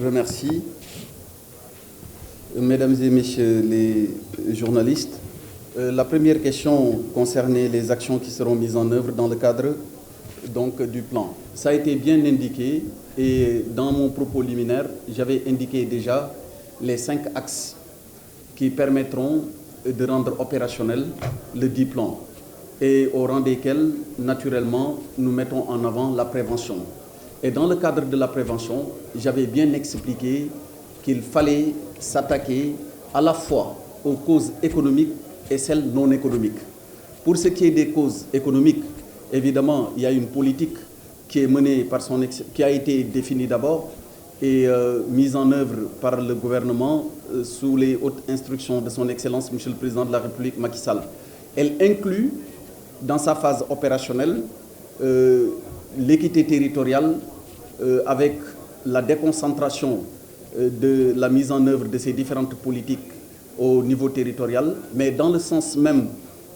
remercie. Mesdames et messieurs les journalistes, la première question concernait les actions qui seront mises en œuvre dans le cadre du plan. Ça a été bien indiqué et dans mon propos liminaire, j'avais indiqué déjà les 5 axes qui permettront de rendre opérationnel le dit plan et au rang desquels, naturellement, nous mettons en avant la prévention. Et dans le cadre de la prévention, j'avais bien expliqué qu'il fallait s'attaquer à la fois aux causes économiques et celles non économiques. Pour ce qui est des causes économiques, évidemment, il y a une politique qui est menée par qui a été définie d'abord et mise en œuvre par le gouvernement sous les hautes instructions de son Excellence, Monsieur le Président de la République, Macky Sall. Elle inclut, dans sa phase opérationnelle, l'équité territoriale avec la déconcentration de la mise en œuvre de ces différentes politiques au niveau territorial, mais dans le sens même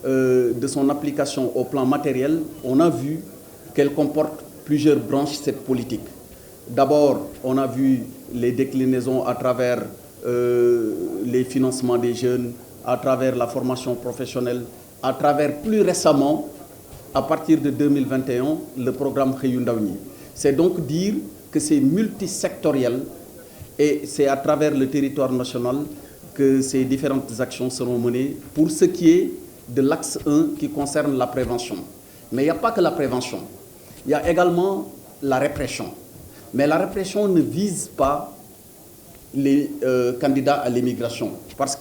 de son application au plan matériel, on a vu qu'elle comporte plusieurs branches, cette politique. D'abord, on a vu les déclinaisons à travers les financements des jeunes, à travers la formation professionnelle, à travers plus récemment, à partir de 2021, le programme Xëyu Ndaw ñi. C'est donc dire que c'est multisectoriel et c'est à travers le territoire national que ces différentes actions seront menées pour ce qui est de l'axe 1 qui concerne la prévention. Mais il n'y a pas que la prévention, il y a également la répression. Mais la répression ne vise pas les candidats à l'immigration, parce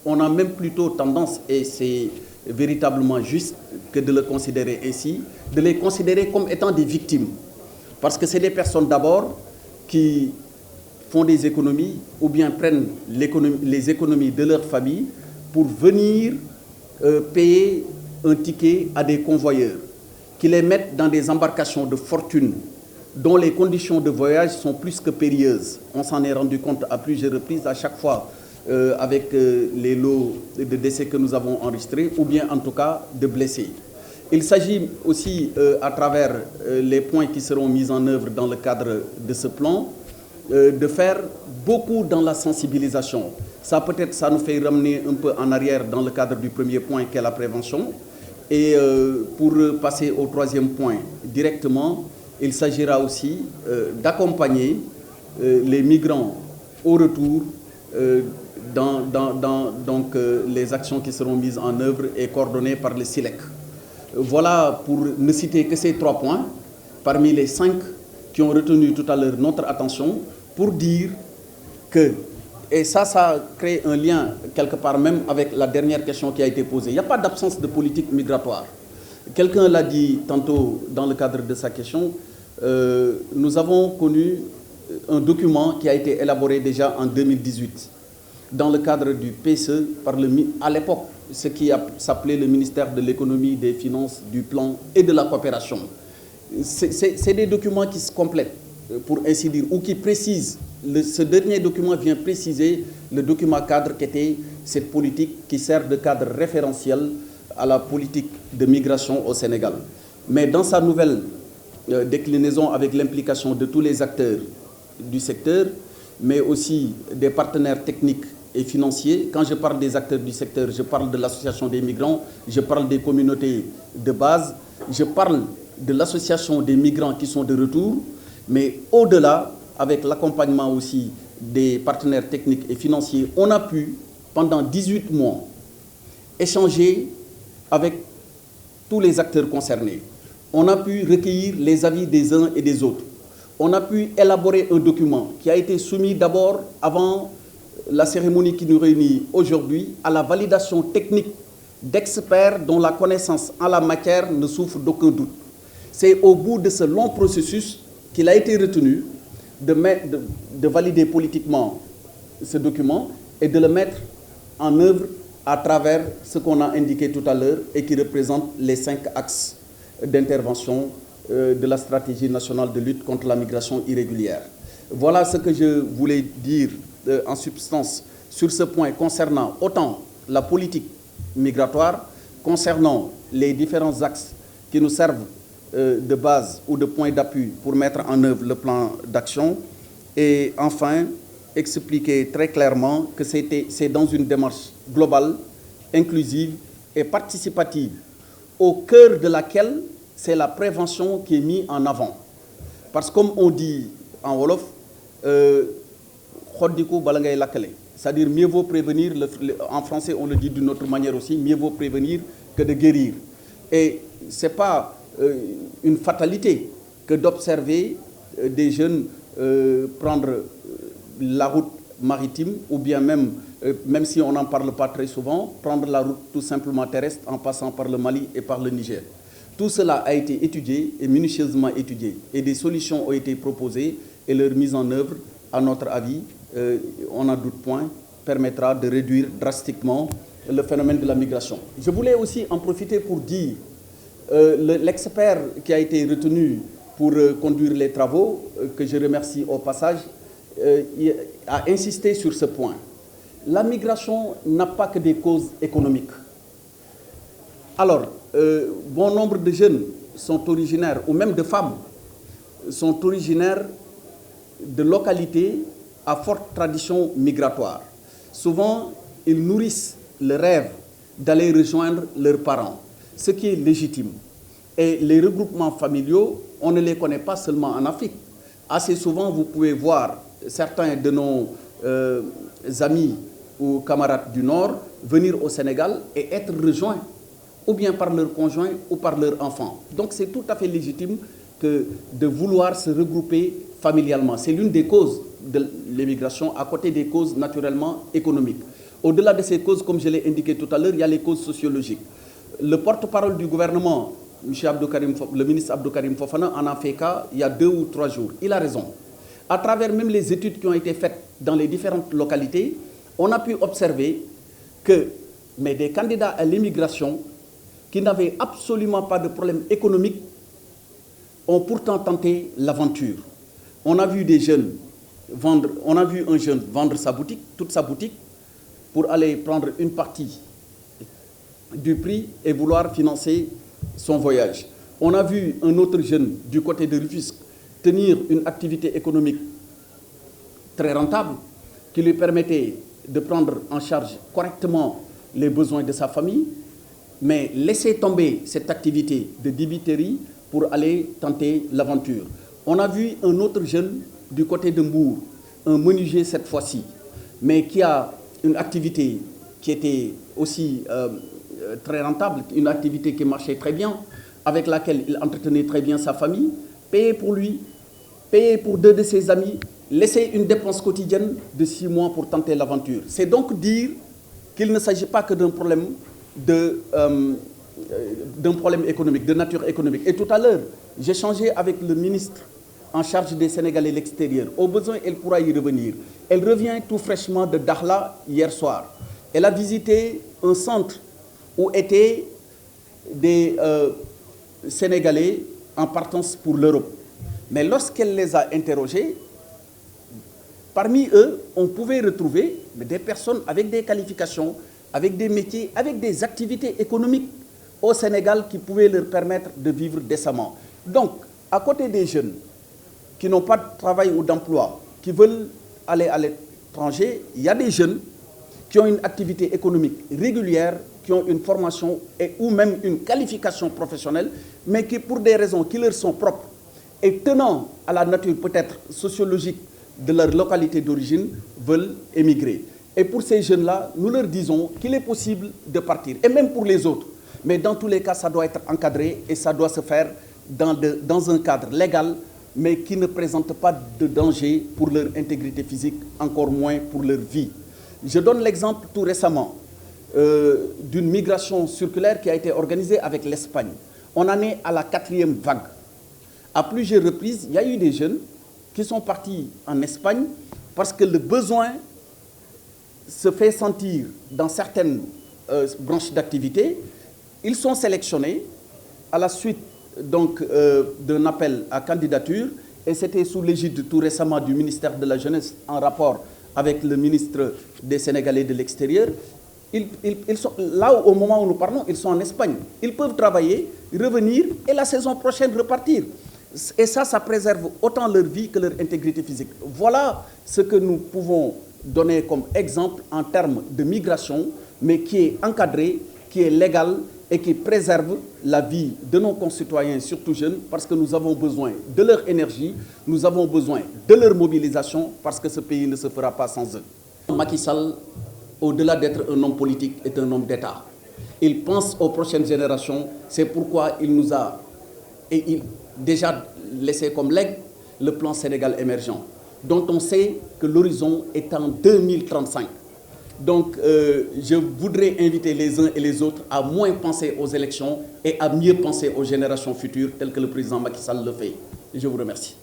qu'on a même plutôt tendance, et c'est véritablement juste que de le considérer ainsi, de les considérer comme étant des victimes. Parce que c'est des personnes d'abord qui font des économies ou bien prennent les économies de leur famille pour venir payer un ticket à des convoyeurs qui les mettent dans des embarcations de fortune dont les conditions de voyage sont plus que périlleuses. On s'en est rendu compte à plusieurs reprises, à chaque fois avec les lots de décès que nous avons enregistrés, ou bien en tout cas de blessés. Il s'agit aussi, à travers les points qui seront mis en œuvre dans le cadre de ce plan, de faire beaucoup dans la sensibilisation. Ça peut-être, ça nous fait ramener un peu en arrière dans le cadre du premier point qui est la prévention. Et pour passer au troisième point directement, il s'agira aussi d'accompagner les migrants au retour dans les actions qui seront mises en œuvre et coordonnées par le SILEC. Voilà, pour ne citer que ces 3 points, parmi les 5 qui ont retenu tout à l'heure notre attention, pour dire que, et ça crée un lien quelque part même avec la dernière question qui a été posée, il n'y a pas d'absence de politique migratoire. Quelqu'un l'a dit tantôt dans le cadre de sa question, nous avons connu un document qui a été élaboré déjà en 2018 dans le cadre du PSE par à l'époque ce qui s'appelait le ministère de l'économie, des finances, du plan et de la coopération. C'est des documents qui se complètent, pour ainsi dire, ou qui précisent. Ce dernier document vient préciser le document cadre qui était cette politique qui sert de cadre référentiel à la politique de migration au Sénégal. Mais dans sa nouvelle déclinaison avec l'implication de tous les acteurs du secteur, mais aussi des partenaires techniques et financiers. Quand je parle des acteurs du secteur, je parle de l'association des migrants, je parle des communautés de base, je parle de l'association des migrants qui sont de retour, mais au-delà, avec l'accompagnement aussi des partenaires techniques et financiers, on a pu, pendant 18 mois, échanger avec tous les acteurs concernés. On a pu recueillir les avis des uns et des autres. On a pu élaborer un document qui a été soumis d'abord, avant la cérémonie qui nous réunit aujourd'hui, à la validation technique d'experts dont la connaissance en la matière ne souffre d'aucun doute. C'est au bout de ce long processus qu'il a été retenu de valider politiquement ce document et de le mettre en œuvre à travers ce qu'on a indiqué tout à l'heure et qui représente les 5 axes d'intervention de la stratégie nationale de lutte contre la migration irrégulière. Voilà ce que je voulais dire en substance sur ce point concernant autant la politique migratoire, concernant les différents axes qui nous servent de base ou de point d'appui pour mettre en œuvre le plan d'action Et enfin, expliquer très clairement que c'est dans une démarche globale, inclusive et participative, au cœur de laquelle c'est la prévention qui est mise en avant. Parce que comme on dit en Wolof, c'est-à-dire mieux vaut prévenir, en français on le dit d'une autre manière aussi, mieux vaut prévenir que de guérir. Et ce n'est pas une fatalité que d'observer des jeunes prendre la route maritime ou bien même si on n'en parle pas très souvent, prendre la route tout simplement terrestre en passant par le Mali et par le Niger. Tout cela a été étudié et minutieusement étudié et des solutions ont été proposées et leur mise en œuvre, à notre avis, on n'en doute point, permettra de réduire drastiquement le phénomène de la migration. Je voulais aussi en profiter pour dire l'expert qui a été retenu pour conduire les travaux, que je remercie au passage, a insisté sur ce point. La migration n'a pas que des causes économiques. Alors, bon nombre de jeunes sont originaires, ou même de femmes, sont originaires de localités à forte tradition migratoire. Souvent, ils nourrissent le rêve d'aller rejoindre leurs parents, ce qui est légitime. Et les regroupements familiaux, on ne les connaît pas seulement en Afrique. Assez souvent, vous pouvez voir certains de nos amis ou camarades du Nord venir au Sénégal et être rejoints ou bien par leurs conjoints ou par leurs enfants. Donc c'est tout à fait légitime que de vouloir se regrouper familialement. C'est l'une des causes de l'immigration, à côté des causes naturellement économiques. Au-delà de ces causes, comme je l'ai indiqué tout à l'heure, il y a les causes sociologiques. Le porte-parole du gouvernement, le ministre Abdou Karim Fofana, en a fait cas il y a 2 ou 3 jours. Il a raison. À travers même les études qui ont été faites dans les différentes localités, on a pu observer que des candidats à l'immigration qui n'avaient absolument pas de problème économique ont pourtant tenté l'aventure. On a vu des jeunes vendre, on a vu un jeune vendre sa boutique, toute sa boutique, pour aller prendre une partie du prix et vouloir financer son voyage. On a vu un autre jeune du côté de Rufisque tenir une activité économique très rentable qui lui permettait de prendre en charge correctement les besoins de sa famille, mais laisser tomber cette activité de débiterie pour aller tenter l'aventure. On a vu un autre jeune du côté de Mbour, un menuisier cette fois-ci, mais qui a une activité qui était aussi très rentable, une activité qui marchait très bien, avec laquelle il entretenait très bien sa famille, payer pour lui, payer pour 2 de ses amis, laisser une dépense quotidienne de 6 mois pour tenter l'aventure. C'est donc dire qu'il ne s'agit pas que d'un problème économique, de nature économique. Et tout à l'heure, j'ai échangé avec le ministre en charge des Sénégalais à l'extérieur. Au besoin, elle pourra y revenir. Elle revient tout fraîchement de Dakhla hier soir. Elle a visité un centre où étaient des Sénégalais en partance pour l'Europe. Mais lorsqu'elle les a interrogés, parmi eux, on pouvait retrouver des personnes avec des qualifications, avec des métiers, avec des activités économiques au Sénégal qui pouvaient leur permettre de vivre décemment. Donc, à côté des jeunes qui n'ont pas de travail ou d'emploi, qui veulent aller à l'étranger, il y a des jeunes qui ont une activité économique régulière, qui ont une formation ou même une qualification professionnelle, mais qui, pour des raisons qui leur sont propres et tenant à la nature peut-être sociologique de leur localité d'origine, veulent émigrer. Et pour ces jeunes-là, nous leur disons qu'il est possible de partir, et même pour les autres. Mais dans tous les cas, ça doit être encadré et ça doit se faire dans un cadre légal, mais qui ne présente pas de danger pour leur intégrité physique, encore moins pour leur vie. Je donne l'exemple tout récemment d'une migration circulaire qui a été organisée avec l'Espagne. On en est à la 4e vague. À plusieurs reprises, il y a eu des jeunes qui sont partis en Espagne parce que le besoin se fait sentir dans certaines branches d'activité. Ils sont sélectionnés à la suite donc d'un appel à candidature, et c'était sous l'égide tout récemment du ministère de la Jeunesse en rapport avec le ministre des Sénégalais de l'extérieur. Ils sont, là, au moment où nous parlons, ils sont en Espagne. Ils peuvent travailler, revenir et la saison prochaine repartir. Et ça préserve autant leur vie que leur intégrité physique. Voilà ce que nous pouvons donner comme exemple en termes de migration, mais qui est encadré, qui est légal et qui préserve la vie de nos concitoyens, surtout jeunes, parce que nous avons besoin de leur énergie, nous avons besoin de leur mobilisation, parce que ce pays ne se fera pas sans eux. Macky Sall, au-delà d'être un homme politique, est un homme d'État. Il pense aux prochaines générations, c'est pourquoi il nous a déjà laissé comme legs le plan Sénégal émergent, dont on sait que l'horizon est en 2035. Donc, je voudrais inviter les uns et les autres à moins penser aux élections et à mieux penser aux générations futures, telles que le président Macky Sall le fait. Je vous remercie.